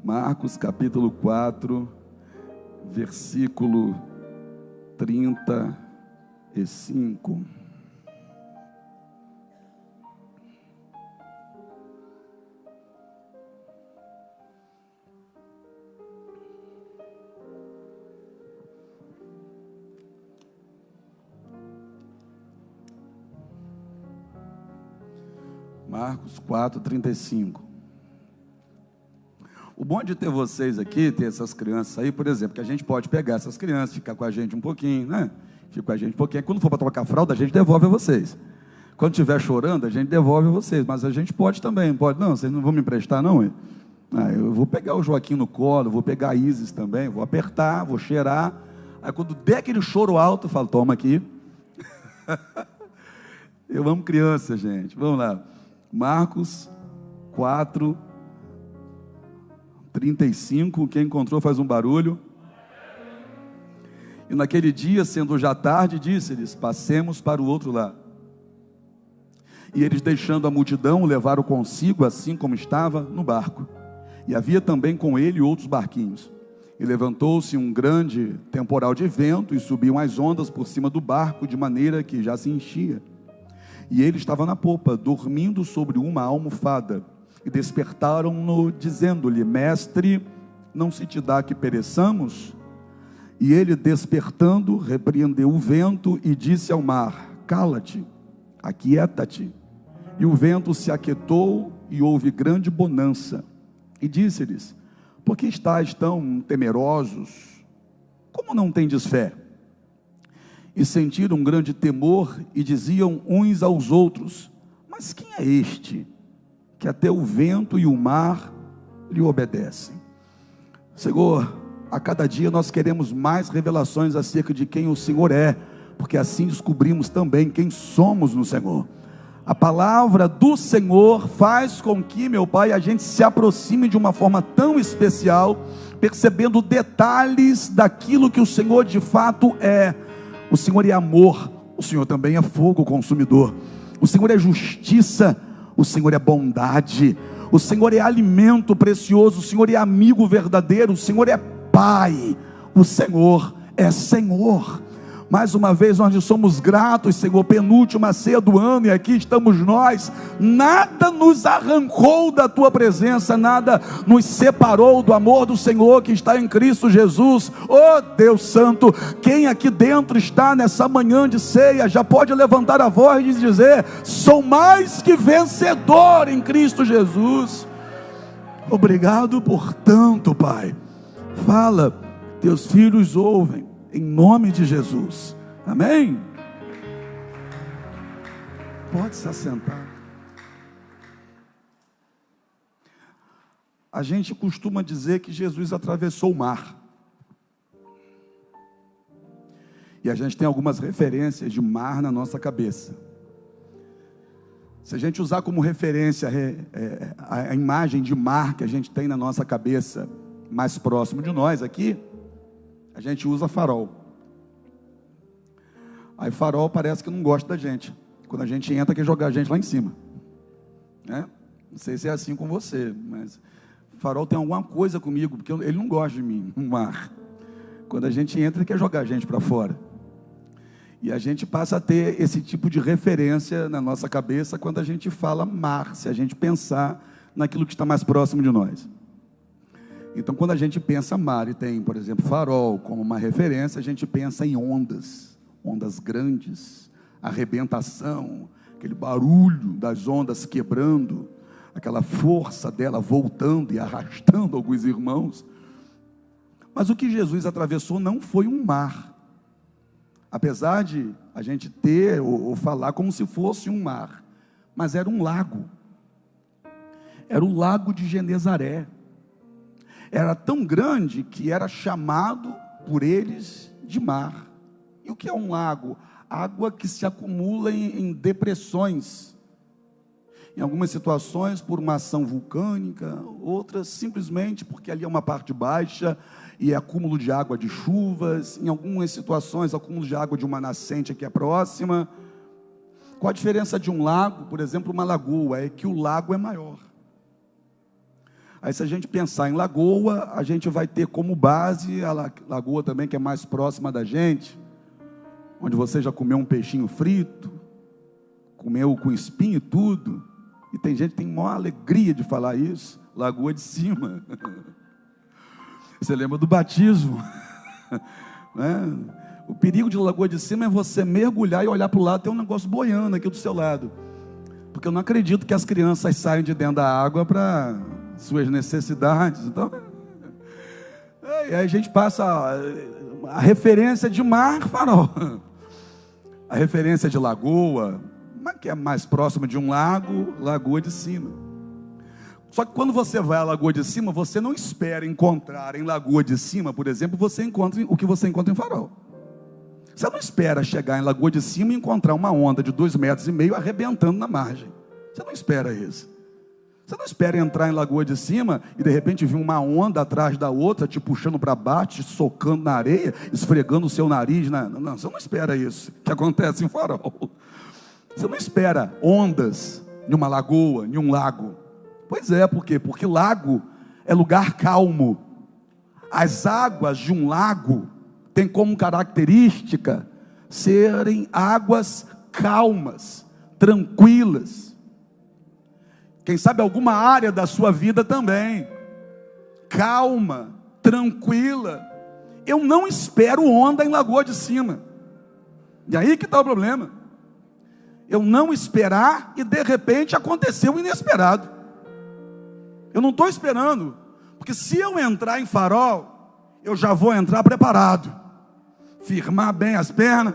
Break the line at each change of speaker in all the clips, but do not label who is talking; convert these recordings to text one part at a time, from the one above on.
Marcos capítulo 4, versículo 35. Marcos 4, 35. O bom de ter vocês aqui, ter essas crianças aí, por exemplo, que a gente pode pegar essas crianças, ficar com a gente um pouquinho, né? Fica com a gente um pouquinho. Quando for para trocar fralda, a gente devolve a vocês. Quando estiver chorando, a gente devolve a vocês. Mas a gente pode também, pode. Não, vocês não vão me emprestar, não? Eu vou pegar o Joaquim no colo, vou pegar a Isis também, vou apertar, vou cheirar. Aí quando der aquele choro alto, eu falo, toma aqui. Eu amo criança, gente. Vamos lá. Marcos 4, 35, quem encontrou faz um barulho. E naquele dia, sendo já tarde, disse-lhes, passemos para o outro lado. E eles, deixando a multidão, o levaram consigo, assim como estava, no barco. E havia também com ele outros barquinhos. E levantou-se um grande temporal de vento, e subiam as ondas por cima do barco, de maneira que já se enchia. E ele estava na popa, dormindo sobre uma almofada. E despertaram-no, dizendo-lhe, mestre, não se te dá que pereçamos? E ele, despertando, repreendeu o vento e disse ao mar, cala-te, aquieta-te. E o vento se aquietou e houve grande bonança. E disse-lhes, por que estáis tão temerosos? Como não tendes fé? E sentiram um grande temor e diziam uns aos outros, mas quem é este, que até o vento e o mar lhe obedecem? Senhor, a cada dia nós queremos mais revelações acerca de quem o Senhor é, porque assim descobrimos também quem somos no Senhor. A palavra do Senhor faz com que, meu Pai, a gente se aproxime de uma forma tão especial, percebendo detalhes daquilo que o Senhor de fato é. O Senhor é amor, o Senhor também é fogo consumidor. O Senhor é justiça, o Senhor é bondade, o Senhor é alimento precioso, o Senhor é amigo verdadeiro, o Senhor é Pai, o Senhor é Senhor. Mais uma vez nós somos gratos, Senhor, penúltima ceia do ano, e aqui estamos nós. Nada nos arrancou da tua presença, nada nos separou do amor do Senhor que está em Cristo Jesus. Oh Deus Santo, quem aqui dentro está nessa manhã de ceia, já pode levantar a voz e dizer, sou mais que vencedor em Cristo Jesus. Obrigado por tanto, Pai. Fala, teus filhos ouvem, em nome de Jesus, amém? Pode se assentar. A gente costuma dizer que Jesus atravessou o mar, e a gente tem algumas referências de mar na nossa cabeça. Se a gente usar como referência a imagem de mar que a gente tem na nossa cabeça, mais próximo de nós aqui, a gente usa farol. Aí farol parece que não gosta da gente. Quando a gente entra, quer jogar a gente lá em cima, né? Não sei se é assim com você, mas farol tem alguma coisa comigo, porque ele não gosta de mim, no mar. Quando a gente entra, ele quer jogar a gente para fora. E a gente passa a ter esse tipo de referência na nossa cabeça quando a gente fala mar, se a gente pensar naquilo que está mais próximo de nós. Então, quando a gente pensa mar e tem, por exemplo, farol como uma referência, a gente pensa em ondas grandes, arrebentação, aquele barulho das ondas quebrando, aquela força dela voltando e arrastando alguns irmãos. Mas o que Jesus atravessou não foi um mar, apesar de a gente ter ou falar como se fosse um mar, mas era um lago. Era o lago de Genezaré. Era tão grande que era chamado por eles de mar. E o que é um lago? Água que se acumula em depressões. Em algumas situações por uma ação vulcânica, outras simplesmente porque ali é uma parte baixa e é acúmulo de água de chuvas. Em algumas situações, acúmulo de água de uma nascente que é próxima. Qual a diferença de um lago, por exemplo, uma lagoa? É que o lago é maior. Aí se a gente pensar em lagoa, a gente vai ter como base a lagoa também, que é mais próxima da gente, onde você já comeu um peixinho frito, comeu com espinho e tudo, e tem gente que tem maior alegria de falar isso, Lagoa de Cima. Você lembra do batismo, né? O perigo de Lagoa de Cima é você mergulhar e olhar para o lado, tem um negócio boiando aqui do seu lado, porque eu não acredito que as crianças saiam de dentro da água para suas necessidades. Então, aí a gente passa a referência de mar, farol, a referência de lagoa, mas que é mais próxima de um lago, Lagoa de Cima. Só que quando você vai à Lagoa de Cima, você não espera encontrar em Lagoa de Cima, por exemplo, você encontra o que você encontra em Farol. Você não espera chegar em Lagoa de Cima e encontrar uma onda de 2,5 metros arrebentando na margem. Você não espera isso. Você não espera entrar em Lagoa de Cima e de repente vir uma onda atrás da outra, te puxando para baixo, te socando na areia, esfregando o seu nariz. Não, você não espera isso que acontece em Farol. Você não espera ondas em uma lagoa, em um lago. Pois é, por quê? Porque lago é lugar calmo. As águas de um lago têm como característica serem águas calmas, tranquilas. Quem sabe alguma área da sua vida também, calma, tranquila. Eu não espero onda em Lagoa de Cima. E aí que está o problema. Eu não esperar e de repente aconteceu o inesperado. Eu não estou esperando, porque se eu entrar em Farol, eu já vou entrar preparado, firmar bem as pernas.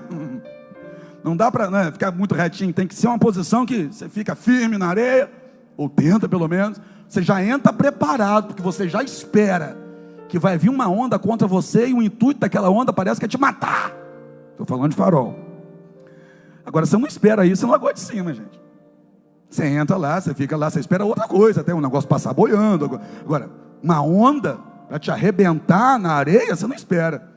Não dá para ficar muito retinho, tem que ser uma posição que você fica firme na areia, ou tenta pelo menos. Você já entra preparado, porque você já espera que vai vir uma onda contra você, e o intuito daquela onda parece que é te matar. Estou falando de Farol. Agora você não espera isso em Lagoa de Cima, gente. Você entra lá, você fica lá, você espera outra coisa, até um negócio passar boiando. Agora, uma onda para te arrebentar na areia, você não espera.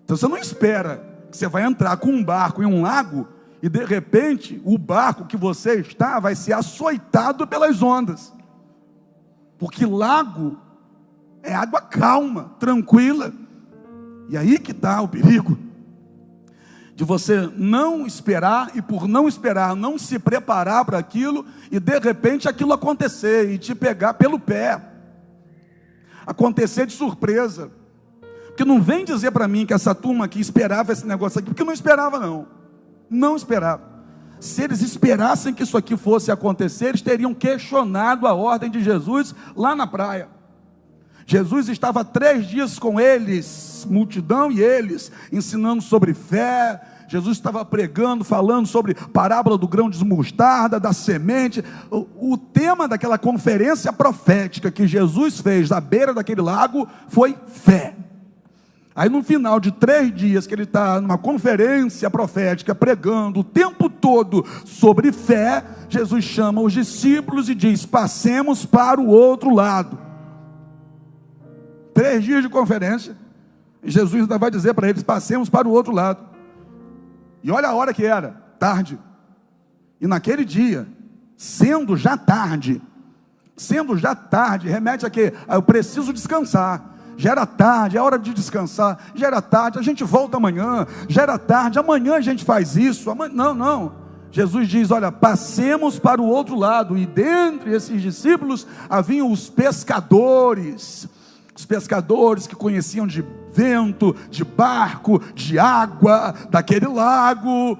Então você não espera que você vai entrar com um barco em um lago e de repente o barco que você está vai ser açoitado pelas ondas. Porque lago é água calma, tranquila. E aí que está o perigo de você não esperar, e por não esperar, não se preparar para aquilo, e de repente aquilo acontecer, e te pegar pelo pé, acontecer de surpresa. Porque não vem dizer para mim que essa turma aqui esperava esse negócio aqui, porque não esperava não esperava. Se eles esperassem que isso aqui fosse acontecer, eles teriam questionado a ordem de Jesus lá na praia. Jesus estava 3 dias com eles, multidão e eles, ensinando sobre fé. Jesus estava pregando, falando sobre parábola do grão de mostarda, da semente. O tema daquela conferência profética que Jesus fez à beira daquele lago foi fé. Aí no final de 3 dias que ele está numa conferência profética, pregando o tempo todo sobre fé, Jesus chama os discípulos e diz: passemos para o outro lado. 3 dias de conferência, e Jesus ainda vai dizer para eles: passemos para o outro lado. E olha a hora que era, tarde. E naquele dia, sendo já tarde, remete a quê? Eu preciso descansar. Já era tarde, é hora de descansar. Já era tarde, a gente volta amanhã. Já era tarde, amanhã a gente faz isso. Não. Jesus diz: olha, passemos para o outro lado. E dentre esses discípulos haviam os pescadores. Os pescadores que conheciam de vento, de barco, de água, daquele lago.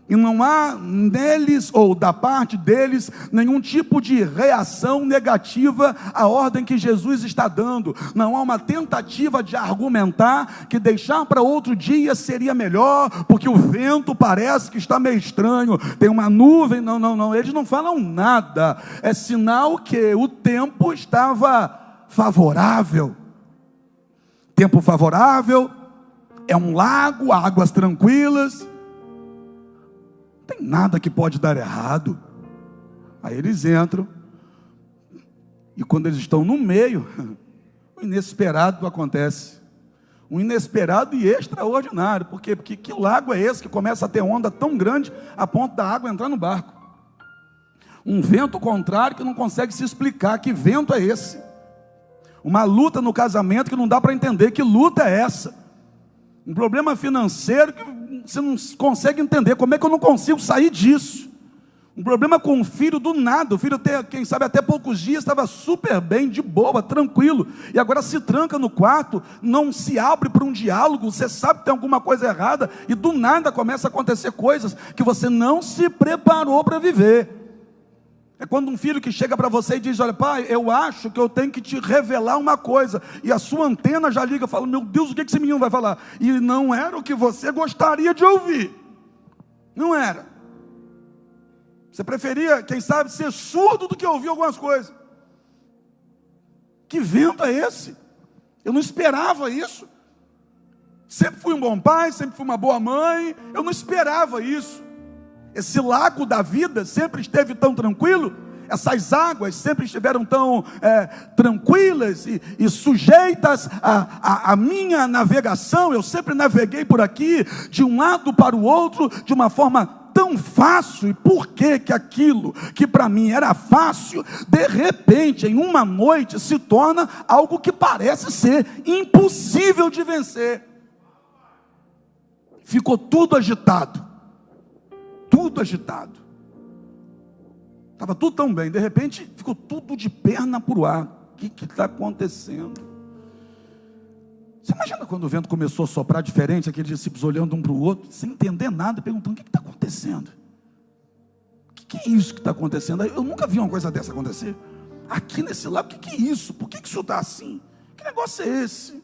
E não há neles, ou da parte deles, nenhum tipo de reação negativa à ordem que Jesus está dando. Não há uma tentativa de argumentar que deixar para outro dia seria melhor, porque o vento parece que está meio estranho, tem uma nuvem. Não, eles não falam nada. É sinal que o tempo estava favorável. Tempo favorável, é um lago, águas tranquilas. Não tem nada que pode dar errado. Aí eles entram, e quando eles estão no meio, o inesperado acontece. Um inesperado e extraordinário. Por quê? Porque que lago é esse que começa a ter onda tão grande a ponto da água entrar no barco? Um vento contrário que não consegue se explicar. Que vento é esse? Uma luta no casamento que não dá para entender que luta é essa. Um problema financeiro que você não consegue entender. Como é que eu não consigo sair disso? Um problema com o filho do nada. O filho, quem sabe, até poucos dias estava super bem, de boa, tranquilo. E agora se tranca no quarto, não se abre para um diálogo. Você sabe que tem alguma coisa errada. E do nada começa a acontecer coisas que você não se preparou para viver. É quando um filho que chega para você e diz: olha, pai, eu acho que eu tenho que te revelar uma coisa. E a sua antena já liga e fala: meu Deus, o que esse menino vai falar? E não era o que você gostaria de ouvir. Não era. Você preferia, quem sabe, ser surdo do que ouvir algumas coisas. Que vento é esse? Eu não esperava isso. Sempre fui um bom pai, sempre fui uma boa mãe. Eu não esperava isso. Esse lago da vida sempre esteve tão tranquilo. Essas águas sempre estiveram tão tranquilas e sujeitas à minha navegação. Eu sempre naveguei por aqui, de um lado para o outro, de uma forma tão fácil. E por que aquilo que para mim era fácil, de repente, em uma noite, se torna algo que parece ser impossível de vencer? Ficou tudo agitado. Tudo agitado. Estava tudo tão bem, de repente ficou tudo de perna para o ar. O que está acontecendo? Você imagina quando o vento começou a soprar diferente, aqueles discípulos olhando um para o outro, sem entender nada, perguntando: o que está acontecendo? O que é isso que está acontecendo? Eu nunca vi uma coisa dessa acontecer. Aqui nesse lago, o que é isso? Por que isso está assim? Que negócio é esse?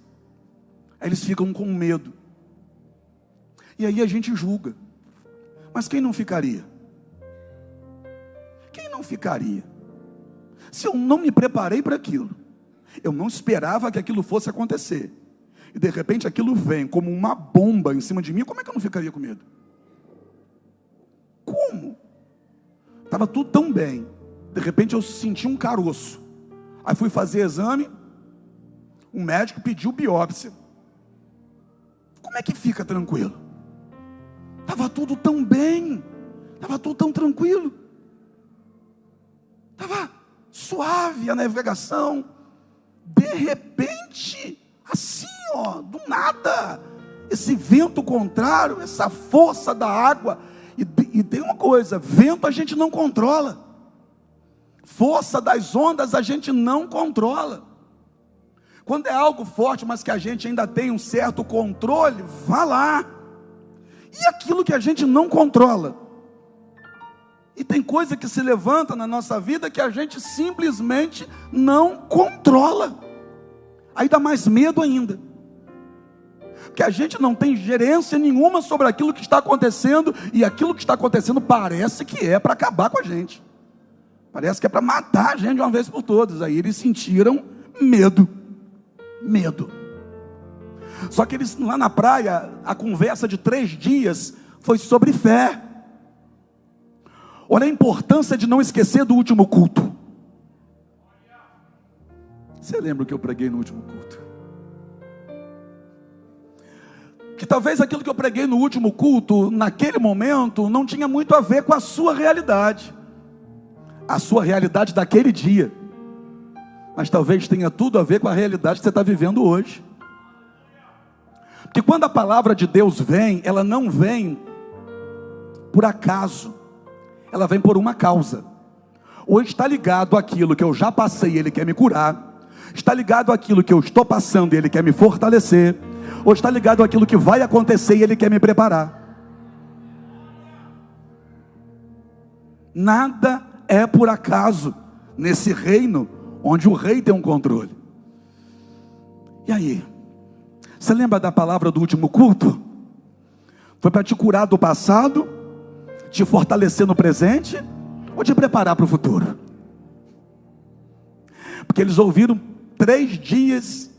Aí eles ficam com medo. E aí a gente julga. Mas quem não ficaria? Quem não ficaria? Se eu não me preparei para aquilo, eu não esperava que aquilo fosse acontecer, e de repente aquilo vem como uma bomba em cima de mim, como é que eu não ficaria com medo? Como? Estava tudo tão bem, de repente eu senti um caroço. Aí fui fazer exame, o médico pediu biópsia. Como é que fica tranquilo? Estava tudo tão bem, estava tudo tão tranquilo, estava suave a navegação. De repente, assim, do nada, esse vento contrário, essa força da água. E tem uma coisa: vento a gente não controla, força das ondas a gente não controla. Quando é algo forte, mas que a gente ainda tem um certo controle, vá lá. E aquilo que a gente não controla? E tem coisa que se levanta na nossa vida que a gente simplesmente não controla. Aí dá mais medo ainda. Porque a gente não tem gerência nenhuma sobre aquilo que está acontecendo. E aquilo que está acontecendo parece que é para acabar com a gente. Parece que é para matar a gente de uma vez por todas. Aí eles sentiram medo. Medo. Só que eles, lá na praia, a conversa de 3 dias foi sobre fé. Olha a importância de não esquecer do último culto. Você lembra o que eu preguei no último culto? Que talvez aquilo que eu preguei no último culto, naquele momento, não tinha muito a ver com a sua realidade. A sua realidade daquele dia. Mas talvez tenha tudo a ver com a realidade que você está vivendo hoje. Porque quando a palavra de Deus vem, ela não vem por acaso, ela vem por uma causa. Ou está ligado àquilo que eu já passei e Ele quer me curar, está ligado àquilo que eu estou passando e Ele quer me fortalecer, ou está ligado àquilo que vai acontecer e Ele quer me preparar. Nada é por acaso nesse reino onde o rei tem um controle. E aí? Você lembra da palavra do último culto? Foi para te curar do passado, te fortalecer no presente, ou te preparar para o futuro? Porque eles ouviram 3 dias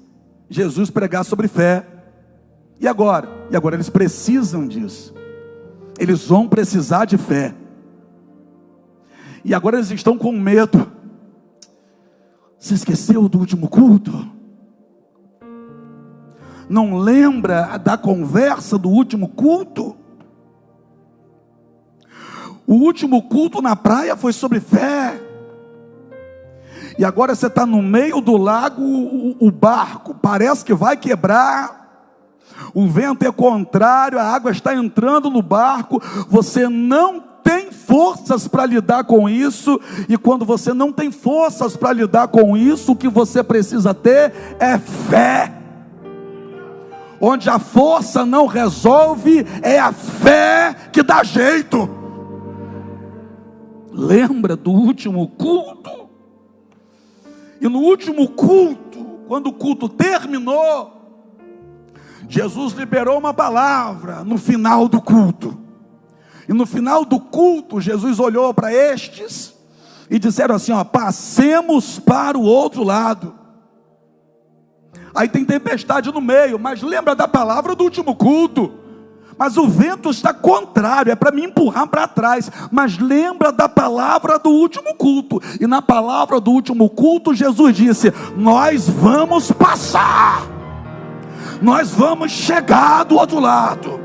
Jesus pregar sobre fé. E agora? E agora eles precisam disso. Eles vão precisar de fé. E agora eles estão com medo. Você esqueceu do último culto? Não lembra da conversa do último culto? O último culto na praia foi sobre fé. E agora você está no meio do lago, o barco parece que vai quebrar, o vento é contrário, a água está entrando no barco, você não tem forças para lidar com isso, e quando você não tem forças para lidar com isso, o que você precisa ter é fé. Onde a força não resolve, é a fé que dá jeito. Lembra do último culto? E no último culto, quando o culto terminou, Jesus liberou uma palavra no final do culto. E no final do culto, Jesus olhou para estes e disseram assim: passemos para o outro lado. Aí tem tempestade no meio, mas lembra da palavra do último culto. Mas o vento está contrário, é para me empurrar para trás. Mas lembra da palavra do último culto. E na palavra do último culto, Jesus disse: nós vamos passar. Nós vamos chegar do outro lado.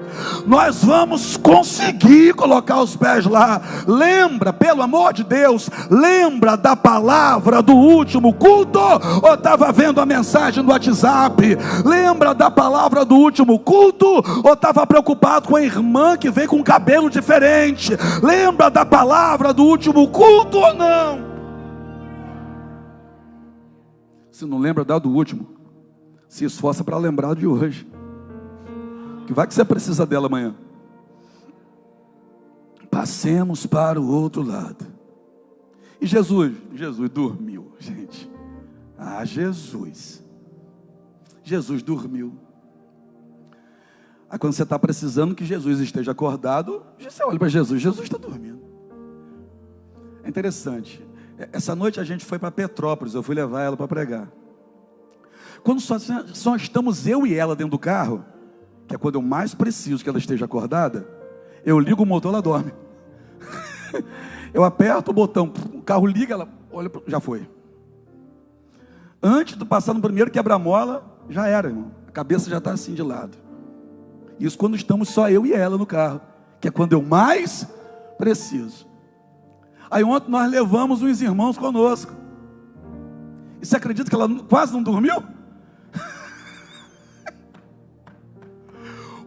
Nós vamos conseguir colocar os pés lá. Lembra, pelo amor de Deus, lembra da palavra do último culto? Ou estava vendo a mensagem no WhatsApp? Lembra da palavra do último culto? Ou estava preocupado com a irmã que veio com cabelo diferente? Lembra da palavra do último culto ou não? Se não lembra, dá do último. Se esforça para lembrar de hoje. Que vai que você precisa dela amanhã. Passemos para o outro lado. E Jesus dormiu, gente. Jesus dormiu. Aí quando você está precisando que Jesus esteja acordado, você olha para Jesus está dormindo. É interessante. Essa noite a gente foi para Petrópolis, eu fui levar ela para pregar. Quando só estamos eu e ela dentro do carro, que é quando eu mais preciso que ela esteja acordada, eu ligo o motor, ela dorme. Eu aperto o botão, o carro liga, ela olha, já foi. Antes de passar no primeiro quebra-mola, já era, irmão. A cabeça já está assim de lado. Isso quando estamos só eu e ela no carro, que é quando eu mais preciso. Aí ontem nós levamos uns irmãos conosco. E você acredita que ela quase não dormiu?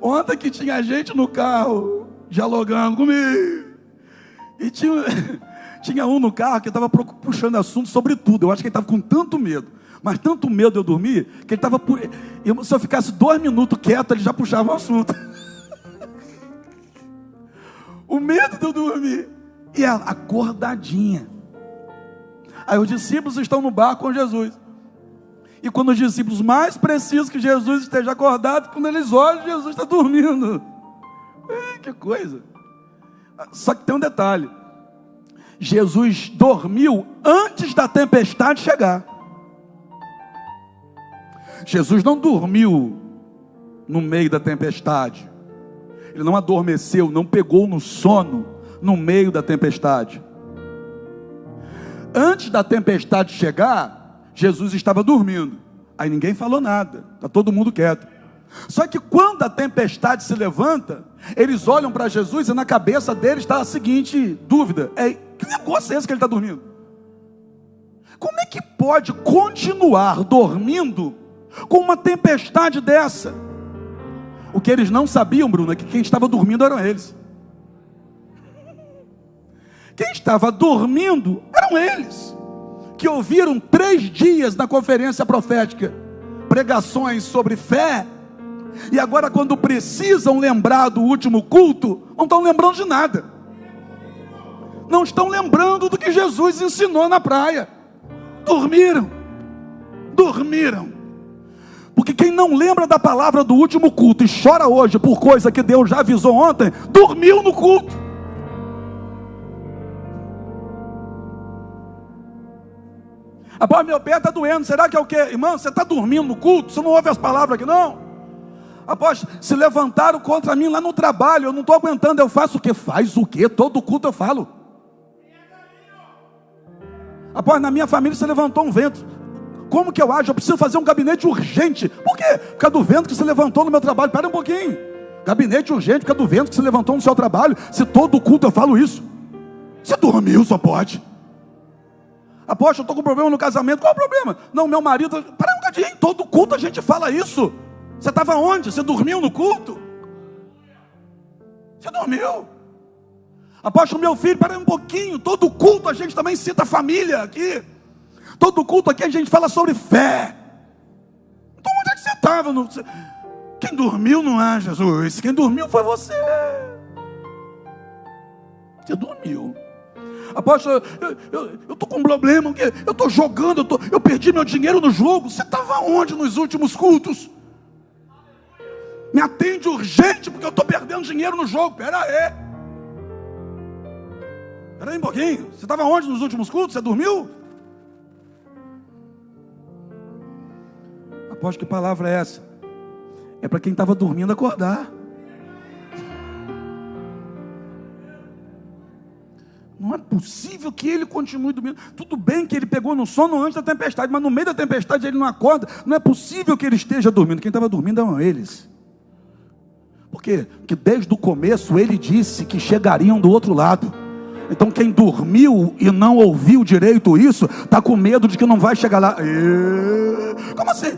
Ontem que tinha gente no carro dialogando comigo. E tinha um no carro que estava puxando assunto sobre tudo. Eu acho que ele estava com tanto medo, mas tanto medo de eu dormir, que ele estava... Se eu ficasse 2 minutos quieto, ele já puxava o assunto. O medo de eu dormir. E ela acordadinha. Aí os discípulos estão no barco com Jesus. E quando os discípulos mais precisam que Jesus esteja acordado, quando eles olham, Jesus está dormindo. Que coisa. Só que tem um detalhe. Jesus dormiu antes da tempestade chegar. Jesus não dormiu no meio da tempestade. Ele não adormeceu, não pegou no sono no meio da tempestade. Antes da tempestade chegar, Jesus estava dormindo. Aí ninguém falou nada, está todo mundo quieto. Só que quando a tempestade se levanta, eles olham para Jesus e na cabeça deles está a seguinte dúvida: que negócio é esse que ele está dormindo? Como é que pode continuar dormindo com uma tempestade dessa? O que eles não sabiam, Bruno, é que quem estava dormindo eram eles. Quem estava dormindo eram eles, que ouviram 3 dias na conferência profética pregações sobre fé, e agora quando precisam lembrar do último culto, não estão lembrando de nada, não estão lembrando do que Jesus ensinou na praia. Dormiram. Porque quem não lembra da palavra do último culto e chora hoje por coisa que Deus já avisou ontem, dormiu no culto. Após meu pé está doendo, será que é o quê? Irmão, você está dormindo no culto? Você não ouve as palavras aqui não? Após se levantaram contra mim lá no trabalho, eu não estou aguentando, eu faço o quê? Faz o quê? Todo culto eu falo. Após na minha família se levantou um vento. Como que eu ajo? Eu preciso fazer um gabinete urgente. Por quê? Por causa do vento que se levantou no meu trabalho. Pera um pouquinho. Gabinete urgente por causa do vento que se levantou no seu trabalho. Se todo culto eu falo isso. Você dormiu, só pode. Apóstolo, eu estou com problema no casamento. Qual é o problema? Não, meu marido... Para um bocadinho, em todo culto a gente fala isso. Você estava onde? Você dormiu no culto? Você dormiu? Apóstolo, meu filho, para um pouquinho. Todo culto a gente também cita a família aqui. Todo culto aqui a gente fala sobre fé. Então onde é que você estava? Quem dormiu não é Jesus. Quem dormiu foi você. Você dormiu. Apóstolo, eu estou com um problema. Eu estou jogando. Eu perdi meu dinheiro no jogo. Você estava onde nos últimos cultos? Me atende urgente, porque eu estou perdendo dinheiro no jogo. Espera aí um pouquinho. Você estava onde nos últimos cultos? Você dormiu? Apóstolo, que palavra é essa? É para quem estava dormindo acordar. Não é possível que ele continue dormindo. Tudo bem que ele pegou no sono antes da tempestade, mas no meio da tempestade ele não acorda. Não é possível que ele esteja dormindo. Quem estava dormindo eram eles. Por quê? Porque desde o começo ele disse que chegariam do outro lado. Então quem dormiu e não ouviu direito isso, está com medo de que não vai chegar lá. Como assim?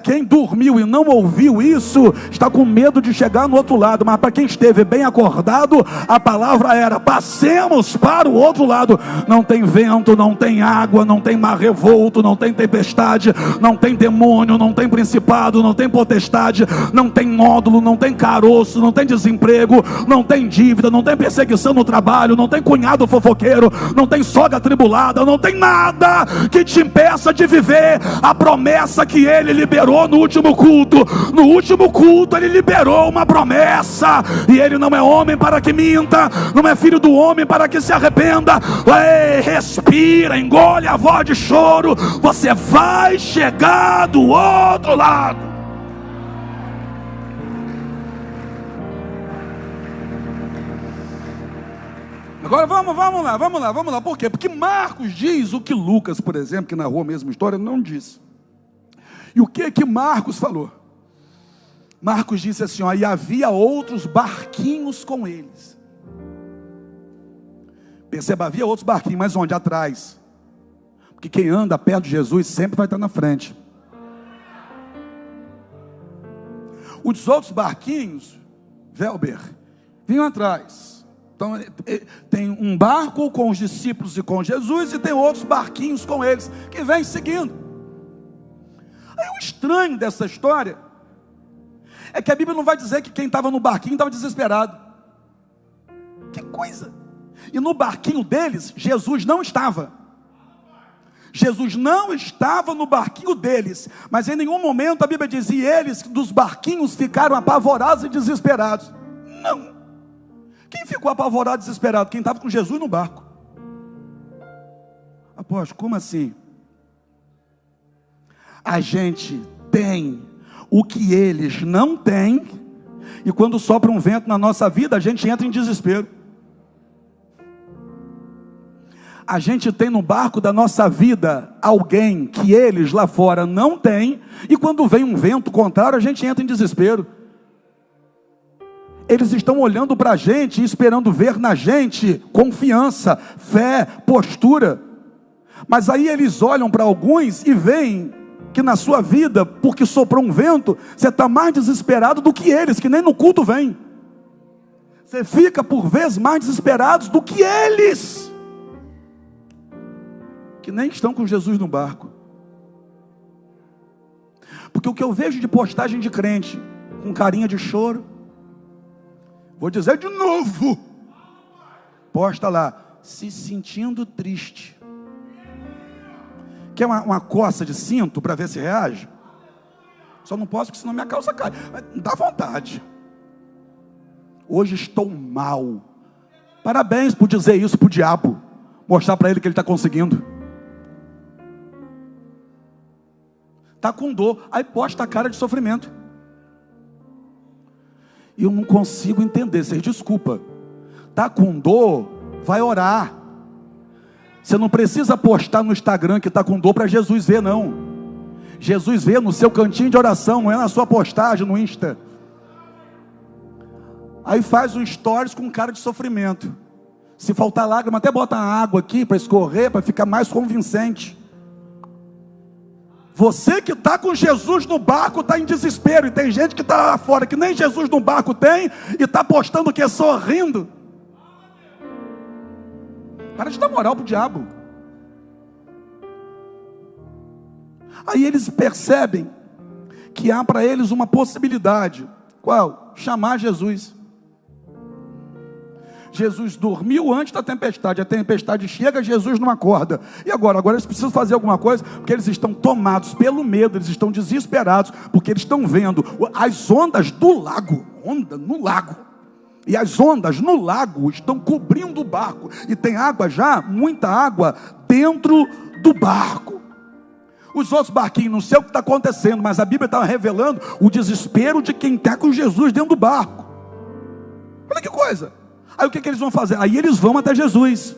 Quem dormiu e não ouviu isso, está com medo de chegar no outro lado. Mas para quem esteve bem acordado, a palavra era: passemos para o outro lado. Não tem vento, não tem água, não tem mar revolto, não tem tempestade, não tem demônio, não tem principado, não tem potestade, não tem nódulo, não tem caroço, não tem desemprego, não tem dívida, não tem perseguição no trabalho, não tem cunhado fofoqueiro, não tem sogra atribulada, não tem nada que te impeça de viver a promessa que ele liberou no último culto. No último culto ele liberou uma promessa, e ele não é homem para que minta, não é filho do homem para que se arrependa. Respira, engole a voz de choro, você vai chegar do outro lado. Agora vamos lá. Por quê? Porque Marcos diz o que Lucas, por exemplo, que narrou a mesma história, não disse. E o que Marcos falou? Marcos disse assim, e havia outros barquinhos com eles. Perceba, havia outros barquinhos, mas onde? Atrás. Porque quem anda perto de Jesus sempre vai estar na frente. Os outros barquinhos, Velber, vinham atrás. Então tem um barco com os discípulos e com Jesus, e tem outros barquinhos com eles, que vêm seguindo. Aí o estranho dessa história é que a Bíblia não vai dizer que quem estava no barquinho estava desesperado. Que coisa! E no barquinho deles, Jesus não estava. Jesus não estava no barquinho deles, mas em nenhum momento a Bíblia diz: e eles dos barquinhos ficaram apavorados e desesperados. Não. Quem ficou apavorado e desesperado? Quem estava com Jesus no barco. Apóstolo, como assim? A gente tem o que eles não têm, e quando sopra um vento na nossa vida, a gente entra em desespero. A gente tem no barco da nossa vida alguém que eles lá fora não têm, e quando vem um vento contrário, a gente entra em desespero. Eles estão olhando para a gente e esperando ver na gente confiança, fé, postura. Mas aí eles olham para alguns e veem que na sua vida, porque soprou um vento, você está mais desesperado do que eles, que nem no culto vem. Você fica por vezes mais desesperados do que eles, que nem estão com Jesus no barco. Porque o que eu vejo de postagem de crente, com carinha de choro, vou dizer de novo, posta lá, se sentindo triste. Quer uma coça de cinto para ver se reage? Só não posso, porque senão minha calça cai. Mas dá vontade. Hoje estou mal. Parabéns por dizer isso para o diabo. Mostrar para ele que ele está conseguindo. Está com dor. Aí posta a cara de sofrimento. E eu não consigo entender. Vocês desculpa. Está com dor? Vai orar. Você não precisa postar no Instagram que está com dor para Jesus ver, não. Jesus vê no seu cantinho de oração, não é na sua postagem no Insta. Aí faz um stories com cara de sofrimento. Se faltar lágrima, até bota água aqui para escorrer, para ficar mais convincente. Você que está com Jesus no barco está em desespero. E tem gente que está lá fora, que nem Jesus no barco tem, e está postando que é sorrindo. Para de dar moral para o diabo. Aí eles percebem que há para eles uma possibilidade. Qual? Chamar Jesus. Jesus dormiu antes da tempestade. A tempestade chega, Jesus não acorda. E agora? Agora eles precisam fazer alguma coisa, porque eles estão tomados pelo medo, eles estão desesperados, porque eles estão vendo as ondas do lago. Onda no lago. E as ondas no lago estão cobrindo o barco. E tem água já, muita água, dentro do barco. Os outros barquinhos, não sei o que está acontecendo, mas a Bíblia está revelando o desespero de quem está com Jesus dentro do barco. Olha que coisa. Aí o que eles vão fazer? Aí eles vão até Jesus.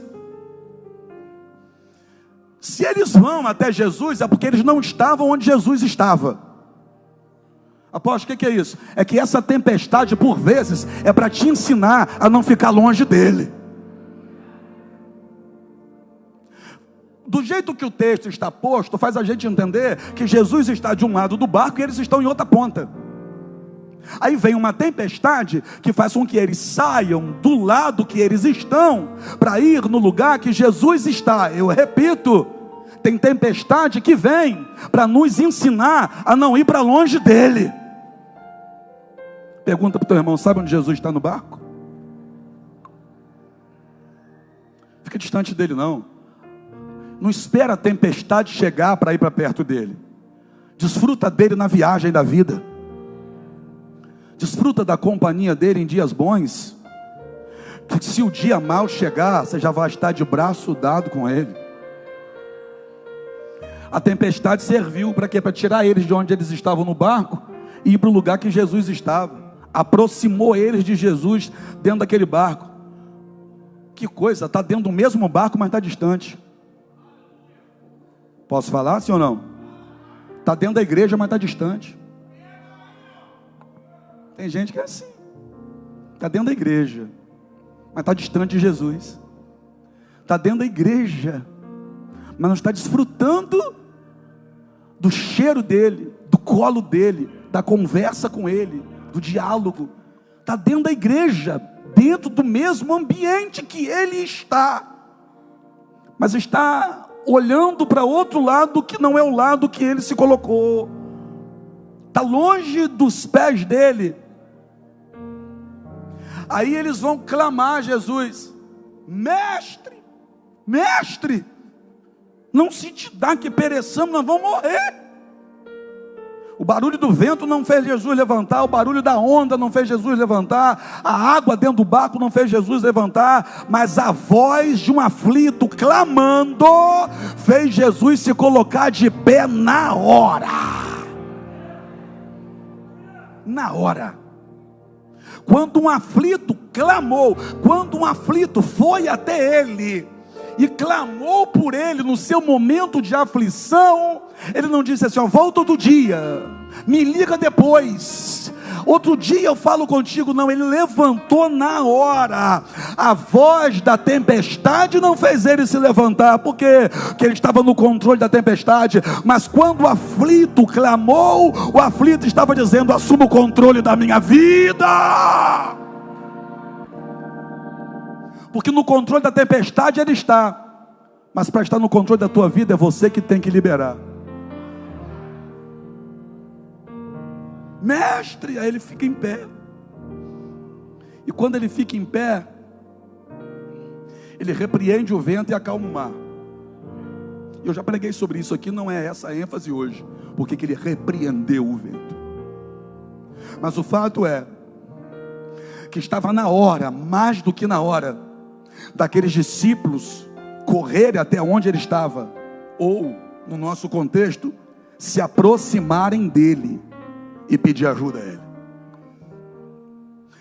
Se eles vão até Jesus, é porque eles não estavam onde Jesus estava. Apóstolo, o que é isso? É que essa tempestade, por vezes, é para te ensinar a não ficar longe dele. Do jeito que o texto está posto, faz a gente entender que Jesus está de um lado do barco e eles estão em outra ponta. Aí vem uma tempestade que faz com que eles saiam do lado que eles estão para ir no lugar que Jesus está. Eu repito, tem tempestade que vem para nos ensinar a não ir para longe dele. Pergunta para o teu irmão: sabe onde Jesus está no barco? Fica distante dele não. Não espera a tempestade chegar para ir para perto dele. Desfruta dele na viagem da vida. Desfruta da companhia dele em dias bons. Porque se o dia mau chegar, você já vai estar de braço dado com ele. A tempestade serviu para quê? Para tirar eles de onde eles estavam no barco e ir para o lugar que Jesus estava. Aproximou eles de Jesus dentro daquele barco. Que coisa, está dentro do mesmo barco, mas está distante. Posso falar, sim ou não? Está dentro da igreja, mas está distante. Tem gente que é assim. Está dentro da igreja, mas está distante de Jesus. Está dentro da igreja, mas não está desfrutando do cheiro dele, do colo dele, da conversa com ele, do diálogo. Está dentro da igreja, dentro do mesmo ambiente que ele está, mas está olhando para outro lado que não é o lado que ele se colocou. Está longe dos pés dele. Aí eles vão clamar a Jesus: mestre, mestre, não se te dá que pereçamos, nós vamos morrer. O barulho do vento não fez Jesus levantar, o barulho da onda não fez Jesus levantar, a água dentro do barco não fez Jesus levantar, mas a voz de um aflito clamando fez Jesus se colocar de pé na hora. Na hora. Quando um aflito clamou, quando um aflito foi até ele e clamou por ele no seu momento de aflição, ele não disse assim: ó, volta outro dia, me liga depois, outro dia eu falo contigo. Não, ele levantou na hora. A voz da tempestade não fez ele se levantar, porque ele estava no controle da tempestade. Mas quando o aflito clamou, o aflito estava dizendo: assuma o controle da minha vida. Porque no controle da tempestade ele está, mas para estar no controle da tua vida é você que tem que liberar. Mestre, aí ele fica em pé. E quando ele fica em pé, ele repreende o vento e acalma o mar. Eu já preguei sobre isso aqui, não é essa a ênfase hoje, porque que ele repreendeu o vento. Mas o fato é que estava na hora, mais do que na hora, daqueles discípulos correrem até onde ele estava, ou, no nosso contexto, se aproximarem dele e pedir ajuda a ele.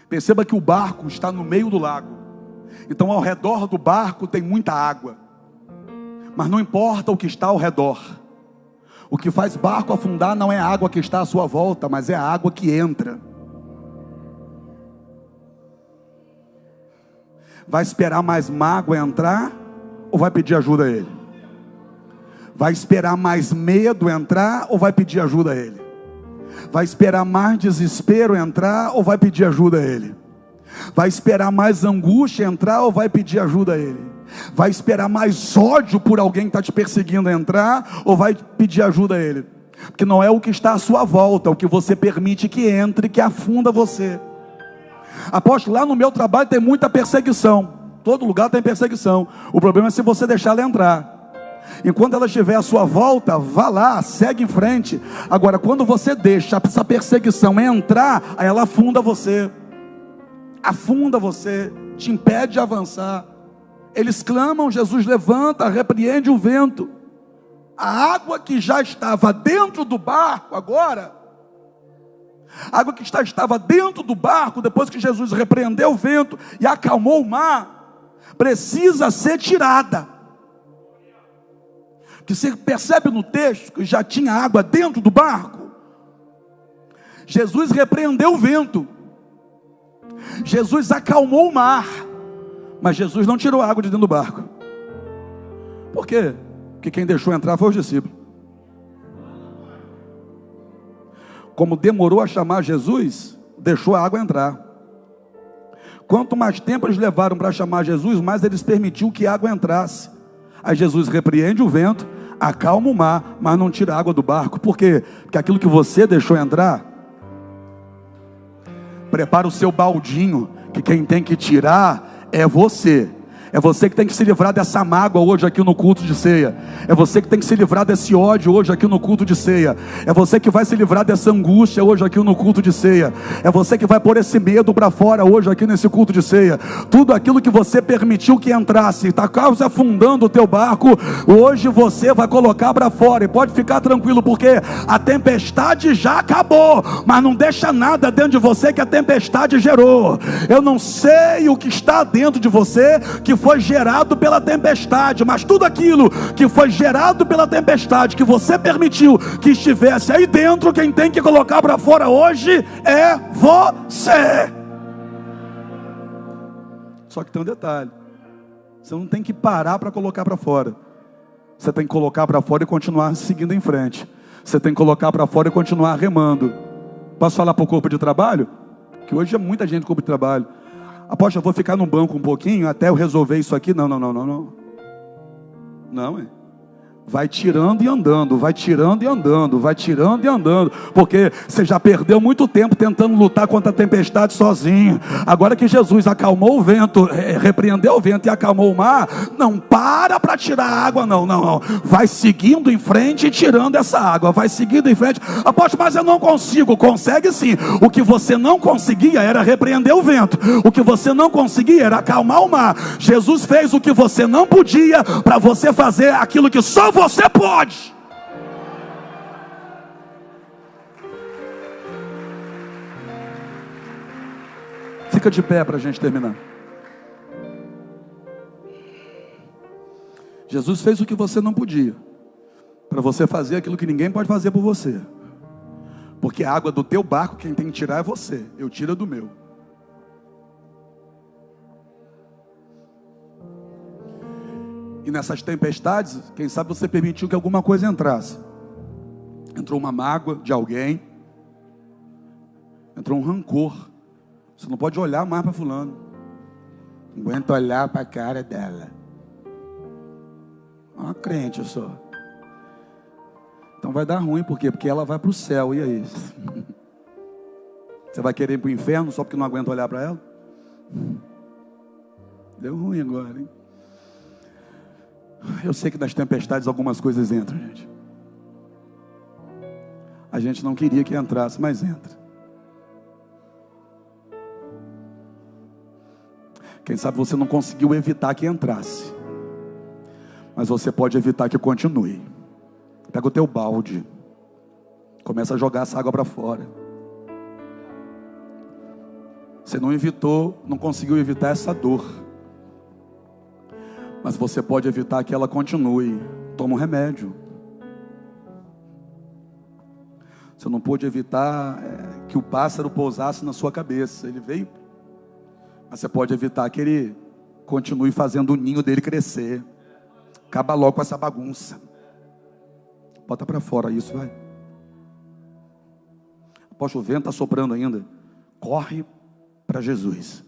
Perceba que o barco está no meio do lago, então ao redor do barco tem muita água, mas não importa o que está ao redor. O que faz barco afundar não é a água que está à sua volta, mas é a água que entra. Vai esperar mais mágoa entrar ou vai pedir ajuda a Ele? Vai esperar mais medo entrar ou vai pedir ajuda a Ele? Vai esperar mais desespero entrar ou vai pedir ajuda a Ele? Vai esperar mais angústia entrar ou vai pedir ajuda a Ele? Vai esperar mais ódio por alguém que está te perseguindo entrar ou vai pedir ajuda a Ele? Porque não é o que está à sua volta, é o que você permite que entre, que afunda você. Apóstolo, lá no meu trabalho tem muita perseguição. Todo lugar tem perseguição. O problema é se você deixar ela entrar. Enquanto ela estiver à sua volta, vá lá, segue em frente. Agora, quando você deixa essa perseguição entrar, aí ela afunda você, te impede de avançar. Eles clamam, Jesus levanta, repreende o vento. A água que já estava dentro do barco agora, a água que estava dentro do barco, depois que Jesus repreendeu o vento e acalmou o mar, precisa ser tirada. Que você percebe no texto que já tinha água dentro do barco. Jesus repreendeu o vento, Jesus acalmou o mar, mas Jesus não tirou a água de dentro do barco. Por quê? Porque quem deixou entrar foi os discípulos. Como demorou a chamar Jesus, deixou a água entrar. Quanto mais tempo eles levaram para chamar Jesus, mais eles permitiu que a água entrasse. Aí Jesus repreende o vento, acalma o mar, mas não tira a água do barco. Por quê? Porque aquilo que você deixou entrar, prepara o seu baldinho, que quem tem que tirar é você. É você que tem que se livrar dessa mágoa hoje aqui no culto de ceia. É você que tem que se livrar desse ódio hoje aqui no culto de ceia. É você que vai se livrar dessa angústia hoje aqui no culto de ceia. É você que vai pôr esse medo para fora hoje aqui nesse culto de ceia. Tudo aquilo que você permitiu que entrasse, está quase afundando o teu barco, hoje você vai colocar para fora. E pode ficar tranquilo, porque a tempestade já acabou, mas não deixa nada dentro de você que a tempestade gerou. Eu não sei o que está dentro de você que foi gerado pela tempestade, mas tudo aquilo que foi gerado pela tempestade, que você permitiu que estivesse aí dentro, quem tem que colocar para fora hoje é você. Só que tem um detalhe: você não tem que parar para colocar para fora. Você tem que colocar para fora e continuar seguindo em frente. Você tem que colocar para fora e continuar remando. Posso falar para o corpo de trabalho? Que hoje é muita gente no corpo de trabalho. Apóstolo, eu vou ficar no banco um pouquinho até eu resolver isso aqui. Não. Não, é. Vai tirando e andando, vai tirando e andando, vai tirando e andando, porque você já perdeu muito tempo tentando lutar contra a tempestade sozinho. Agora que Jesus acalmou o vento, repreendeu o vento e acalmou o mar, não para tirar a água, não. Vai seguindo em frente e tirando essa água, vai seguindo em frente. Apóstolo, mas eu não consigo. Consegue sim. O que você não conseguia era repreender o vento, o que você não conseguia era acalmar o mar. Jesus fez o que você não podia, para você fazer aquilo que só você pode. Fica de pé para a gente terminar. Jesus fez o que você não podia, para você fazer aquilo que ninguém pode fazer por você. Porque a água do teu barco, quem tem que tirar é você. Eu tiro do meu. E nessas tempestades, quem sabe você permitiu que alguma coisa entrasse. Entrou uma mágoa de alguém, entrou um rancor. Você não pode olhar mais para fulano. Não aguento olhar para a cara dela. Uma crente só. Então vai dar ruim, por quê? Porque ela vai para o céu, e aí? Você vai querer ir para o inferno só porque não aguenta olhar para ela? Deu ruim agora, hein? Eu sei que nas tempestades algumas coisas entram, gente. A gente não queria que entrasse, mas entra. Quem sabe você não conseguiu evitar que entrasse, mas você pode evitar que continue. Pega o teu balde, começa a jogar essa água para fora. Você não evitou, não conseguiu evitar essa dor, mas você pode evitar que ela continue. Toma um remédio. Você não pôde evitar que o pássaro pousasse na sua cabeça. Ele veio, mas você pode evitar que ele continue fazendo o ninho dele crescer. Acaba logo com essa bagunça. Bota para fora isso, vai. Apóstolo, o vento está soprando ainda. Corre para Jesus.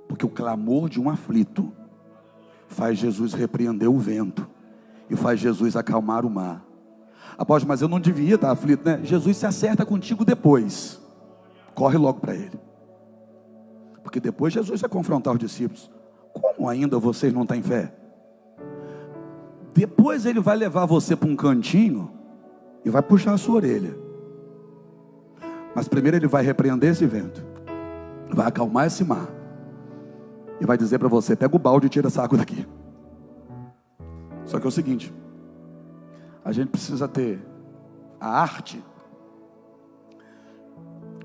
Porque o clamor de um aflito faz Jesus repreender o vento e faz Jesus acalmar o mar. Apóstolo, mas eu não devia estar aflito, né? Jesus se acerta contigo depois. Corre logo para ele. Porque depois Jesus vai confrontar os discípulos. Como ainda vocês não têm fé? Depois ele vai levar você para um cantinho e vai puxar a sua orelha. Mas primeiro ele vai repreender esse vento, vai acalmar esse mar e vai dizer para você: pega o balde e tira essa água daqui. Só que é o seguinte, a gente precisa ter a arte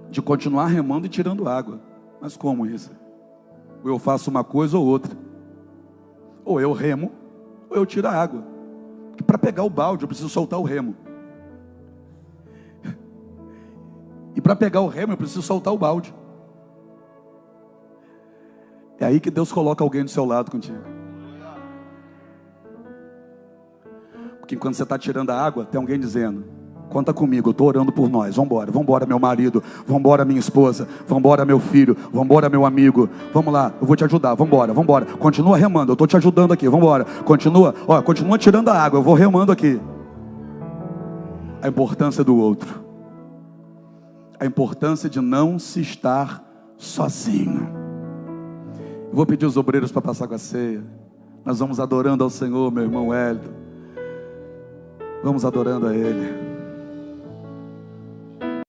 de continuar remando e tirando água. Mas como isso? Ou eu faço uma coisa ou outra. Ou eu remo, ou eu tiro a água. Porque para pegar o balde eu preciso soltar o remo. E para pegar o remo eu preciso soltar o balde. É aí que Deus coloca alguém do seu lado contigo. Porque quando você está tirando a água, tem alguém dizendo: conta comigo, eu estou orando por nós. Vambora, vambora meu marido, vambora minha esposa, vambora meu filho, vambora meu amigo. Vamos lá, eu vou te ajudar, vambora, vambora. Continua remando, eu estou te ajudando aqui, vambora. Continua, ó, continua tirando a água, eu vou remando aqui. A importância do outro. A importância de não se estar sozinho. Eu vou pedir os obreiros para passar com a ceia. Nós vamos adorando ao Senhor, meu irmão Hélio. Vamos adorando a Ele.